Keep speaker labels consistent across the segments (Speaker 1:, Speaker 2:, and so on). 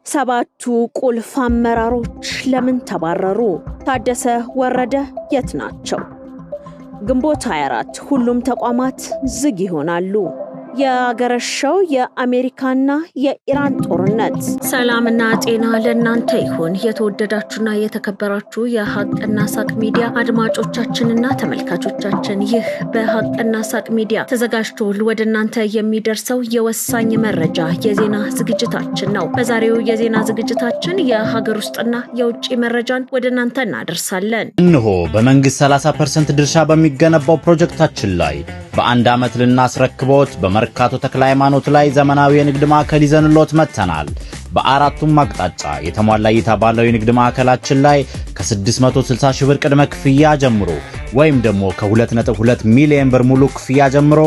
Speaker 1: ሰባቱ ቁልፍ አመራሮች ለምን ተባረሩ? ታደሰ ወረደ የት ናቸው? ግንቦት 24 ሁሉም ተቋማት ዝግ ይሆናሉ። የአገረሻው የአሜሪካና የኢራን ጦርነት። ሰላምና ጤና ለእናንተ ይሁን። የተወደዳችሁና የተከበራችሁ የሀቅና ሳቅ ሚዲያ አድማጮቻችንና ተመልካቾቻችን፣ ይህ በሀቅና ሳቅ ሚዲያ ተዘጋጅቶ ወደ እናንተ የሚደርሰው የወሳኝ መረጃ የዜና ዝግጅታችን ነው። በዛሬው የዜና ዝግጅታችን የሀገር ውስጥና የውጭ መረጃን ወደ እናንተ እናደርሳለን።
Speaker 2: እነሆ በመንግስት 30% ድርሻ በሚገነባው ፕሮጀክታችን ላይ በአንድ ዓመት ልናስረክቦት በመርካቶ ተክለ ሃይማኖት ላይ ዘመናዊ የንግድ ማዕከል ይዘንሎት መተናል። በአራቱም አቅጣጫ የተሟላ እይታ ባለው የንግድ ማዕከላችን ላይ ከ660 ሺህ ብር ቅድመ ክፍያ ጀምሮ ወይም ደግሞ ከ2.2 ሚሊዮን ብር ሙሉ ክፍያ ጀምሮ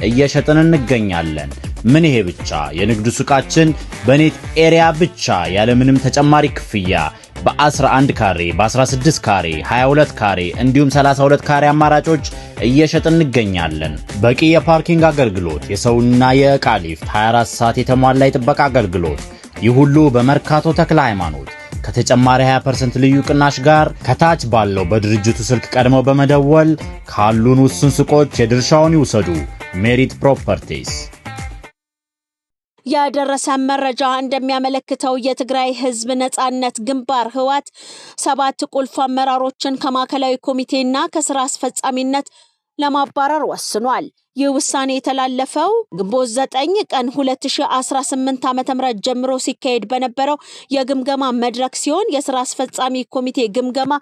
Speaker 2: እየሸጥን እንገኛለን። ምን ይሄ ብቻ! የንግድ ሱቃችን በኔት ኤሪያ ብቻ ያለምንም ተጨማሪ ክፍያ በ11 ካሬ፣ በ16 ካሬ፣ 22 ካሬ እንዲሁም 32 ካሬ አማራጮች እየሸጥን እንገኛለን። በቂ የፓርኪንግ አገልግሎት፣ የሰውና የዕቃ ሊፍት፣ 24 ሰዓት የተሟላ የጥበቃ አገልግሎት፣ ይህ ሁሉ በመርካቶ ተክለ ሃይማኖት ከተጨማሪ 20% ልዩ ቅናሽ ጋር ከታች ባለው በድርጅቱ ስልክ ቀድመው በመደወል ካሉን ውስን ሱቆች የድርሻውን ይውሰዱ። ሜሪት ፕሮፐርቲስ።
Speaker 1: ያደረሰ መረጃ እንደሚያመለክተው የትግራይ ህዝብ ነጻነት ግንባር ህወሓት 7 ቁልፍ አመራሮችን ከማዕከላዊ ኮሚቴና ከስራ አስፈጻሚነት ለማባረር ወስኗል። ይህ ውሳኔ የተላለፈው ግንቦት 9 ቀን 2018 ዓ.ም ጀምሮ ሲካሄድ በነበረው የግምገማ መድረክ ሲሆን የስራ አስፈጻሚ ኮሚቴ ግምገማ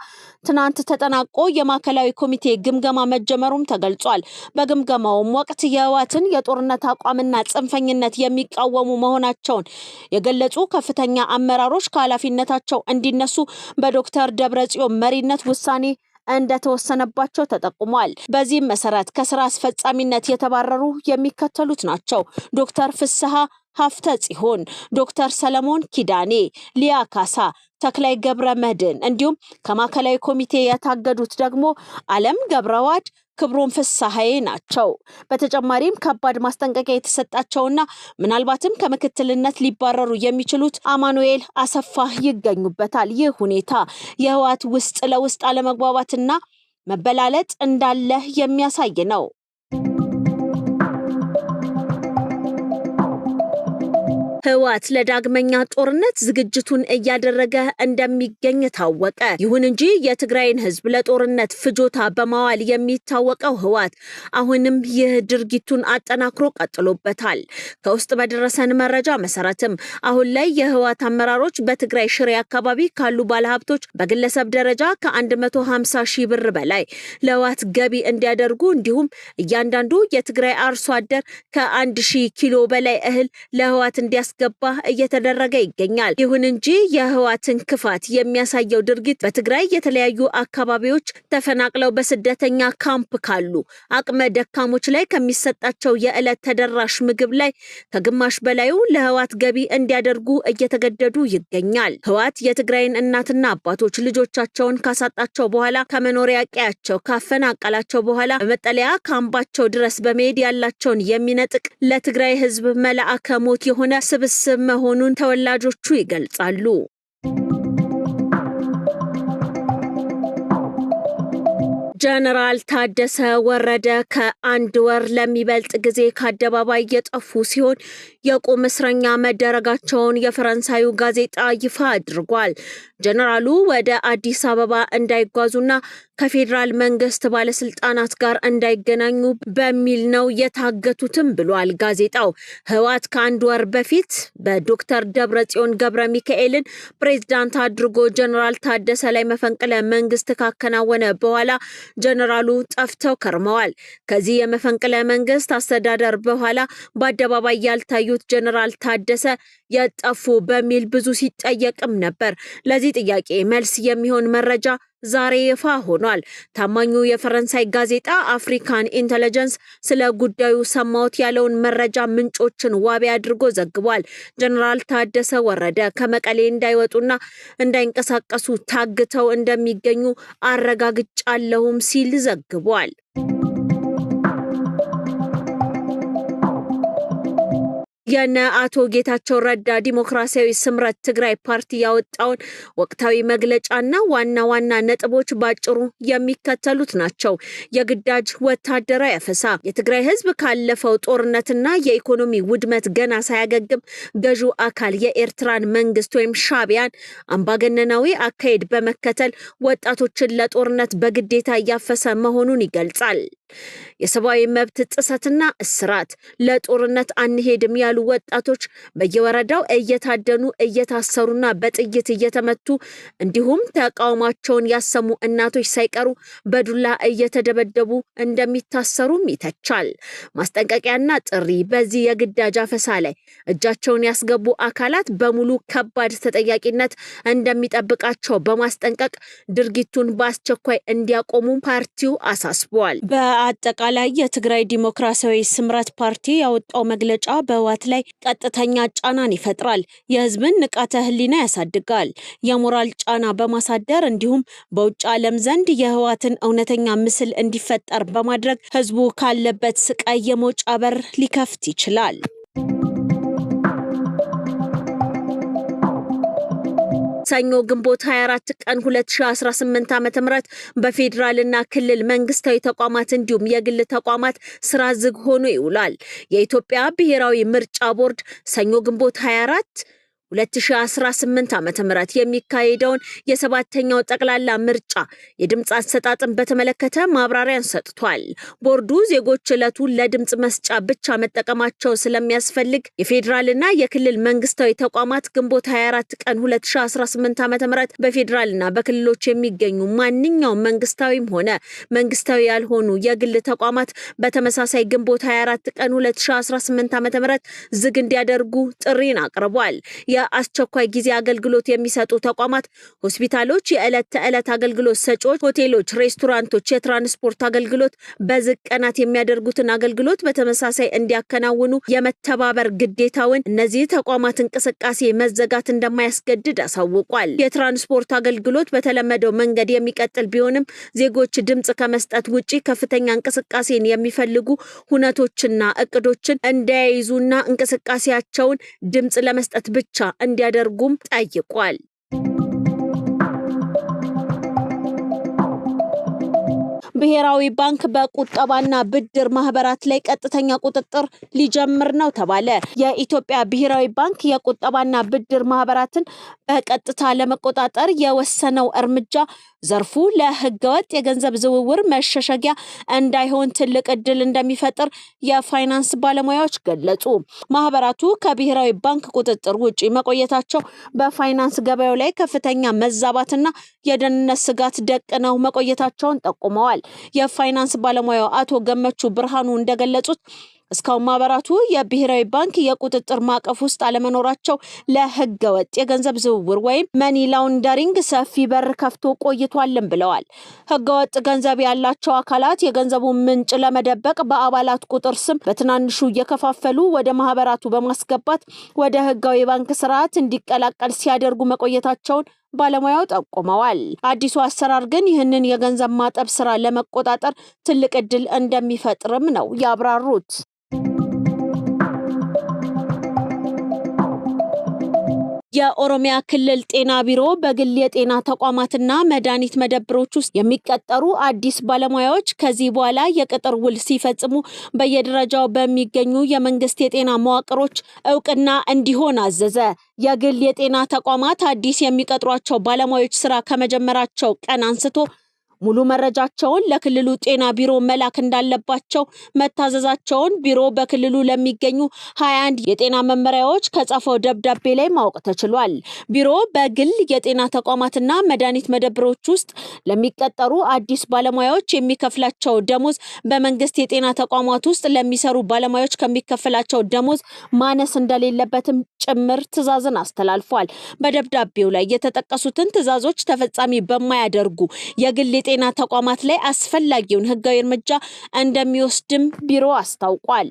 Speaker 1: ትናንት ተጠናቆ የማዕከላዊ ኮሚቴ ግምገማ መጀመሩም ተገልጿል። በግምገማውም ወቅት የህወሓትን የጦርነት አቋምና ጽንፈኝነት የሚቃወሙ መሆናቸውን የገለጹ ከፍተኛ አመራሮች ከኃላፊነታቸው እንዲነሱ በዶክተር ደብረጽዮን መሪነት ውሳኔ እንደተወሰነባቸው ተጠቁሟል። በዚህም መሰረት ከስራ አስፈጻሚነት የተባረሩ የሚከተሉት ናቸው: ዶክተር ፍስሐ ሀፍተ ጽዮን፣ ዶክተር ሰለሞን ኪዳኔ፣ ሊያ ካሳ፣ ተክላይ ገብረ መድን እንዲሁም ከማዕከላዊ ኮሚቴ የታገዱት ደግሞ ዓለም ገብረዋድ፣ ክብሮም ፍስሐዬ ናቸው። በተጨማሪም ከባድ ማስጠንቀቂያ የተሰጣቸውና ምናልባትም ከምክትልነት ሊባረሩ የሚችሉት አማኑኤል አሰፋ ይገኙበታል። ይህ ሁኔታ የህወሓት ውስጥ ለውስጥ አለመግባባትና መበላለጥ እንዳለ የሚያሳይ ነው። ህወሓት ለዳግመኛ ጦርነት ዝግጅቱን እያደረገ እንደሚገኝ ታወቀ። ይሁን እንጂ የትግራይን ህዝብ ለጦርነት ፍጆታ በማዋል የሚታወቀው ህወሓት አሁንም ይህ ድርጊቱን አጠናክሮ ቀጥሎበታል። ከውስጥ በደረሰን መረጃ መሰረትም አሁን ላይ የህወሓት አመራሮች በትግራይ ሽሬ አካባቢ ካሉ ባለሀብቶች በግለሰብ ደረጃ ከ150 ሺህ ብር በላይ ለህወሓት ገቢ እንዲያደርጉ እንዲሁም እያንዳንዱ የትግራይ አርሶ አደር ከ1000 ኪሎ በላይ እህል ለህወሓት እንዲያስገባ እየተደረገ ይገኛል። ይሁን እንጂ የህወሓትን ክፋት የሚያሳየው ድርጊት በትግራይ የተለያዩ አካባቢዎች ተፈናቅለው በስደተኛ ካምፕ ካሉ አቅመ ደካሞች ላይ ከሚሰጣቸው የዕለት ተደራሽ ምግብ ላይ ከግማሽ በላዩ ለህወሓት ገቢ እንዲያደርጉ እየተገደዱ ይገኛል። ህወሓት የትግራይን እናትና አባቶች ልጆቻቸውን ካሳጣቸው በኋላ ከመኖሪያ ቀያቸው ካፈናቀላቸው በኋላ በመጠለያ ካምባቸው ድረስ በመሄድ ያላቸውን የሚነጥቅ ለትግራይ ህዝብ መልአከ ሞት የሆነ ስብስብ መሆኑን ተወላጆቹ ይገልጻሉ። ጀነራል ታደሰ ወረደ ከአንድ ወር ለሚበልጥ ጊዜ ከአደባባይ የጠፉ ሲሆን የቁም እስረኛ መደረጋቸውን የፈረንሳዩ ጋዜጣ ይፋ አድርጓል። ጀነራሉ ወደ አዲስ አበባ እንዳይጓዙና ከፌዴራል መንግስት ባለስልጣናት ጋር እንዳይገናኙ በሚል ነው የታገቱትም ብሏል ጋዜጣው። ህወሓት ከአንድ ወር በፊት በዶክተር ደብረጽዮን ገብረ ሚካኤልን ፕሬዝዳንት አድርጎ ጀነራል ታደሰ ላይ መፈንቅለ መንግስት ካከናወነ በኋላ ጀነራሉ ጠፍተው ከርመዋል። ከዚህ የመፈንቅለ መንግስት አስተዳደር በኋላ በአደባባይ ያልታዩት ጀነራል ታደሰ የጠፉ በሚል ብዙ ሲጠየቅም ነበር። ለዚህ ጥያቄ መልስ የሚሆን መረጃ ዛሬ ይፋ ሆኗል። ታማኙ የፈረንሳይ ጋዜጣ አፍሪካን ኢንተለጀንስ ስለ ጉዳዩ ሰማሁት ያለውን መረጃ ምንጮችን ዋቢ አድርጎ ዘግቧል። ጀነራል ታደሰ ወረደ ከመቀሌ እንዳይወጡና እንዳይንቀሳቀሱ ታግተው እንደሚገኙ አረጋግጫለሁም ሲል ዘግቧል። የነ አቶ ጌታቸው ረዳ ዲሞክራሲያዊ ስምረት ትግራይ ፓርቲ ያወጣውን ወቅታዊ መግለጫና ዋና ነጥቦች ባጭሩ የሚከተሉት ናቸው። የግዳጅ ወታደራዊ አፈሳ፣ የትግራይ ህዝብ ካለፈው ጦርነትና የኢኮኖሚ ውድመት ገና ሳያገግም ገዢው አካል የኤርትራን መንግስት ወይም ሻዕቢያን አምባገነናዊ አካሄድ በመከተል ወጣቶችን ለጦርነት በግዴታ እያፈሰ መሆኑን ይገልጻል። የሰብአዊ መብት ጥሰትና እስራት፣ ለጦርነት አንሄድም ያሉ ወጣቶች በየወረዳው እየታደኑ እየታሰሩና በጥይት እየተመቱ እንዲሁም ተቃውሟቸውን ያሰሙ እናቶች ሳይቀሩ በዱላ እየተደበደቡ እንደሚታሰሩም ይተቻል። ማስጠንቀቂያና ጥሪ፣ በዚህ የግዳጅ አፈሳ ላይ እጃቸውን ያስገቡ አካላት በሙሉ ከባድ ተጠያቂነት እንደሚጠብቃቸው በማስጠንቀቅ ድርጊቱን በአስቸኳይ እንዲያቆሙ ፓርቲው አሳስቧል። በአጠቃላይ የትግራይ ዲሞክራሲያዊ ስምረት ፓርቲ ያወጣው መግለጫ በህወሓት ላይ ቀጥተኛ ጫናን ይፈጥራል፣ የህዝብን ንቃተ ህሊና ያሳድጋል፣ የሞራል ጫና በማሳደር እንዲሁም በውጭ ዓለም ዘንድ የህወሓትን እውነተኛ ምስል እንዲፈጠር በማድረግ ህዝቡ ካለበት ስቃይ የመውጫ በር ሊከፍት ይችላል። ሰኞ ግንቦት 24 ቀን 2018 ዓ.ም በፌዴራልና ክልል መንግስታዊ ተቋማት እንዲሁም የግል ተቋማት ስራ ዝግ ሆኖ ይውላል። የኢትዮጵያ ብሔራዊ ምርጫ ቦርድ ሰኞ ግንቦት 24 2018 ዓ.ም የሚካሄደውን የሰባተኛው ጠቅላላ ምርጫ የድምጽ አሰጣጥን በተመለከተ ማብራሪያን ሰጥቷል። ቦርዱ ዜጎች ዕለቱን ለድምጽ መስጫ ብቻ መጠቀማቸው ስለሚያስፈልግ የፌዴራልና የክልል መንግስታዊ ተቋማት ግንቦት 24 ቀን 2018 ዓ.ም በፌዴራልና በክልሎች የሚገኙ ማንኛውም መንግስታዊም ሆነ መንግስታዊ ያልሆኑ የግል ተቋማት በተመሳሳይ ግንቦት 24 ቀን 2018 ዓ.ም ዝግ እንዲያደርጉ ጥሪን አቅርቧል። የአስቸኳይ ጊዜ አገልግሎት የሚሰጡ ተቋማት፣ ሆስፒታሎች፣ የዕለት ተዕለት አገልግሎት ሰጪዎች፣ ሆቴሎች፣ ሬስቶራንቶች የትራንስፖርት አገልግሎት በዝግ ቀናት የሚያደርጉትን አገልግሎት በተመሳሳይ እንዲያከናውኑ የመተባበር ግዴታውን እነዚህ ተቋማት እንቅስቃሴ መዘጋት እንደማያስገድድ አሳውቋል። የትራንስፖርት አገልግሎት በተለመደው መንገድ የሚቀጥል ቢሆንም ዜጎች ድምጽ ከመስጠት ውጪ ከፍተኛ እንቅስቃሴን የሚፈልጉ ሁነቶችና እቅዶችን እንዳይዙና እንቅስቃሴያቸውን ድምጽ ለመስጠት ብቻ እንዲያደርጉም ጠይቋል። ብሔራዊ ባንክ በቁጠባና ብድር ማህበራት ላይ ቀጥተኛ ቁጥጥር ሊጀምር ነው ተባለ። የኢትዮጵያ ብሔራዊ ባንክ የቁጠባና ብድር ማህበራትን በቀጥታ ለመቆጣጠር የወሰነው እርምጃ ዘርፉ ለህገወጥ የገንዘብ ዝውውር መሸሸጊያ እንዳይሆን ትልቅ እድል እንደሚፈጥር የፋይናንስ ባለሙያዎች ገለጹ። ማህበራቱ ከብሔራዊ ባንክ ቁጥጥር ውጪ መቆየታቸው በፋይናንስ ገበያው ላይ ከፍተኛ መዛባትና የደህንነት ስጋት ደቅነው መቆየታቸውን ጠቁመዋል። የፋይናንስ ባለሙያው አቶ ገመቹ ብርሃኑ እንደገለጹት እስካሁን ማህበራቱ የብሔራዊ ባንክ የቁጥጥር ማዕቀፍ ውስጥ አለመኖራቸው ለህገወጥ የገንዘብ ዝውውር ወይም መኒ ላውንደሪንግ ሰፊ በር ከፍቶ ቆይቷልም ብለዋል። ህገወጥ ገንዘብ ያላቸው አካላት የገንዘቡን ምንጭ ለመደበቅ በአባላት ቁጥር ስም በትናንሹ እየከፋፈሉ ወደ ማህበራቱ በማስገባት ወደ ህጋዊ ባንክ ስርዓት እንዲቀላቀል ሲያደርጉ መቆየታቸውን ባለሙያው ጠቁመዋል። አዲሱ አሰራር ግን ይህንን የገንዘብ ማጠብ ስራ ለመቆጣጠር ትልቅ እድል እንደሚፈጥርም ነው ያብራሩት። የኦሮሚያ ክልል ጤና ቢሮ በግል የጤና ተቋማትና መድኃኒት መደብሮች ውስጥ የሚቀጠሩ አዲስ ባለሙያዎች ከዚህ በኋላ የቅጥር ውል ሲፈጽሙ በየደረጃው በሚገኙ የመንግስት የጤና መዋቅሮች እውቅና እንዲሆን አዘዘ። የግል የጤና ተቋማት አዲስ የሚቀጥሯቸው ባለሙያዎች ስራ ከመጀመራቸው ቀን አንስቶ ሙሉ መረጃቸውን ለክልሉ ጤና ቢሮ መላክ እንዳለባቸው መታዘዛቸውን ቢሮ በክልሉ ለሚገኙ 21 የጤና መመሪያዎች ከጻፈው ደብዳቤ ላይ ማወቅ ተችሏል። ቢሮ በግል የጤና ተቋማትና መድኃኒት መደብሮች ውስጥ ለሚቀጠሩ አዲስ ባለሙያዎች የሚከፍላቸው ደሞዝ በመንግስት የጤና ተቋማት ውስጥ ለሚሰሩ ባለሙያዎች ከሚከፍላቸው ደሞዝ ማነስ እንደሌለበትም ጭምር ትዕዛዝን አስተላልፏል። በደብዳቤው ላይ የተጠቀሱትን ትዕዛዞች ተፈጻሚ በማያደርጉ የግል ጤና ተቋማት ላይ አስፈላጊውን ህጋዊ እርምጃ እንደሚወስድም ቢሮ አስታውቋል።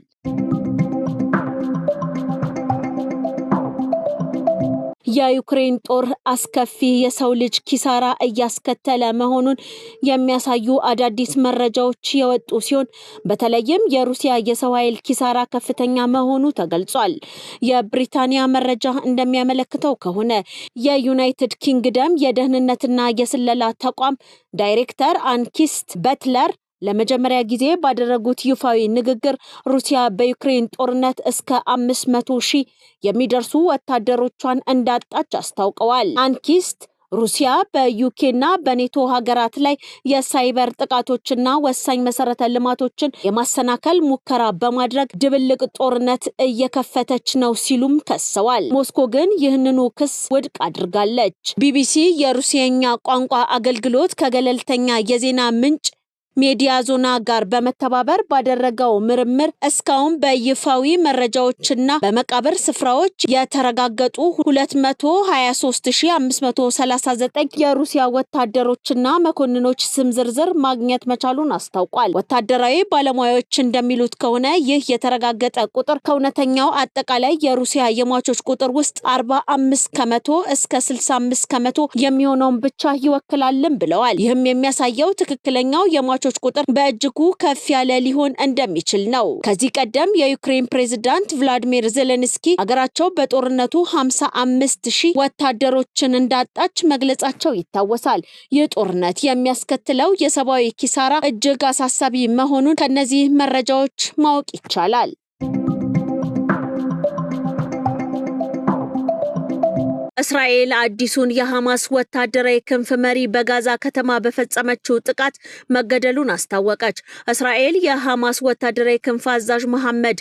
Speaker 1: የዩክሬን ጦር አስከፊ የሰው ልጅ ኪሳራ እያስከተለ መሆኑን የሚያሳዩ አዳዲስ መረጃዎች የወጡ ሲሆን በተለይም የሩሲያ የሰው ኃይል ኪሳራ ከፍተኛ መሆኑ ተገልጿል። የብሪታንያ መረጃ እንደሚያመለክተው ከሆነ የዩናይትድ ኪንግደም የደህንነትና የስለላ ተቋም ዳይሬክተር አንኪስት በትለር ለመጀመሪያ ጊዜ ባደረጉት ይፋዊ ንግግር ሩሲያ በዩክሬን ጦርነት እስከ 500,000 የሚደርሱ ወታደሮቿን እንዳጣች አስታውቀዋል። አንኪስት ሩሲያ በዩኬና በኔቶ ሀገራት ላይ የሳይበር ጥቃቶችና ወሳኝ መሰረተ ልማቶችን የማሰናከል ሙከራ በማድረግ ድብልቅ ጦርነት እየከፈተች ነው ሲሉም ከሰዋል። ሞስኮ ግን ይህንኑ ክስ ውድቅ አድርጋለች። ቢቢሲ የሩሲያኛ ቋንቋ አገልግሎት ከገለልተኛ የዜና ምንጭ ሜዲያ ዞና ጋር በመተባበር ባደረገው ምርምር እስካሁን በይፋዊ መረጃዎችና በመቃብር ስፍራዎች የተረጋገጡ 223,539 የሩሲያ ወታደሮችና መኮንኖች ስም ዝርዝር ማግኘት መቻሉን አስታውቋል። ወታደራዊ ባለሙያዎች እንደሚሉት ከሆነ ይህ የተረጋገጠ ቁጥር ከእውነተኛው አጠቃላይ የሩሲያ የሟቾች ቁጥር ውስጥ 45 ከመቶ እስከ 65 ከመቶ የሚሆነውን ብቻ ይወክላልም ብለዋል። ይህም የሚያሳየው ትክክለኛው የሟቾች ቁጥር በእጅጉ ከፍ ያለ ሊሆን እንደሚችል ነው። ከዚህ ቀደም የዩክሬን ፕሬዝዳንት ቭላዲሚር ዜሌንስኪ ሀገራቸው በጦርነቱ 55,000 ወታደሮችን እንዳጣች መግለጻቸው ይታወሳል። ይህ ጦርነት የሚያስከትለው የሰብአዊ ኪሳራ እጅግ አሳሳቢ መሆኑን ከነዚህ መረጃዎች ማወቅ ይቻላል። እስራኤል አዲሱን የሐማስ ወታደራዊ ክንፍ መሪ በጋዛ ከተማ በፈጸመችው ጥቃት መገደሉን አስታወቀች። እስራኤል የሐማስ ወታደራዊ ክንፍ አዛዥ መሐመድ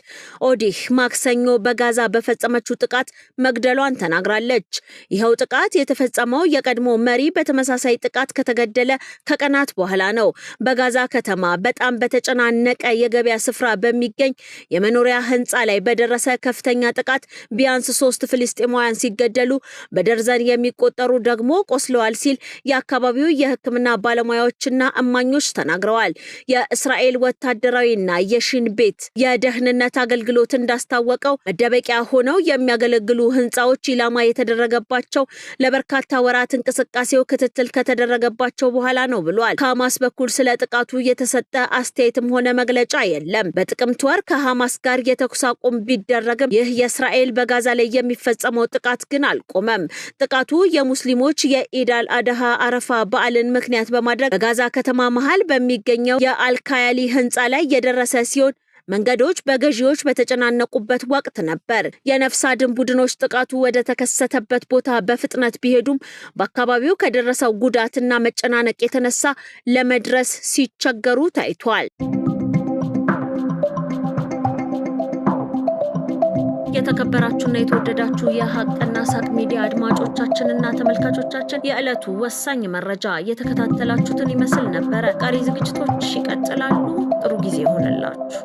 Speaker 1: ኦዲህ ማክሰኞ በጋዛ በፈጸመችው ጥቃት መግደሏን ተናግራለች። ይኸው ጥቃት የተፈጸመው የቀድሞ መሪ በተመሳሳይ ጥቃት ከተገደለ ከቀናት በኋላ ነው። በጋዛ ከተማ በጣም በተጨናነቀ የገበያ ስፍራ በሚገኝ የመኖሪያ ህንፃ ላይ በደረሰ ከፍተኛ ጥቃት ቢያንስ 3 ፍልስጤማውያን ሲገደሉ በደርዘን የሚቆጠሩ ደግሞ ቆስለዋል ሲል የአካባቢው የሕክምና ባለሙያዎችና እማኞች ተናግረዋል። የእስራኤል ወታደራዊና የሺን ቤት የደህንነት አገልግሎት እንዳስታወቀው መደበቂያ ሆነው የሚያገለግሉ ህንፃዎች ኢላማ የተደረገባቸው ለበርካታ ወራት እንቅስቃሴው ክትትል ከተደረገባቸው በኋላ ነው ብሏል። ከሐማስ በኩል ስለ ጥቃቱ የተሰጠ አስተያየትም ሆነ መግለጫ የለም። በጥቅምት ወር ከሐማስ ጋር የተኩስ አቁም ቢደረግም ይህ የእስራኤል በጋዛ ላይ የሚፈጸመው ጥቃት ግን አልቆመም። ጥቃቱ የሙስሊሞች የኢድ አል አድሃ አረፋ በዓልን ምክንያት በማድረግ በጋዛ ከተማ መሃል በሚገኘው የአልካያሊ ህንፃ ላይ የደረሰ ሲሆን መንገዶች በገዢዎች በተጨናነቁበት ወቅት ነበር። የነፍስ አድን ቡድኖች ጥቃቱ ወደ ተከሰተበት ቦታ በፍጥነት ቢሄዱም በአካባቢው ከደረሰው ጉዳትና መጨናነቅ የተነሳ ለመድረስ ሲቸገሩ ታይቷል። የተከበራችሁና የተወደዳችሁ የሀቅና ሳቅ ሚዲያ አድማጮቻችንና ተመልካቾቻችን የዕለቱ ወሳኝ መረጃ የተከታተላችሁትን ይመስል ነበረ። ቀሪ ዝግጅቶች ይቀጥላሉ። ጥሩ ጊዜ ይሆንላችሁ።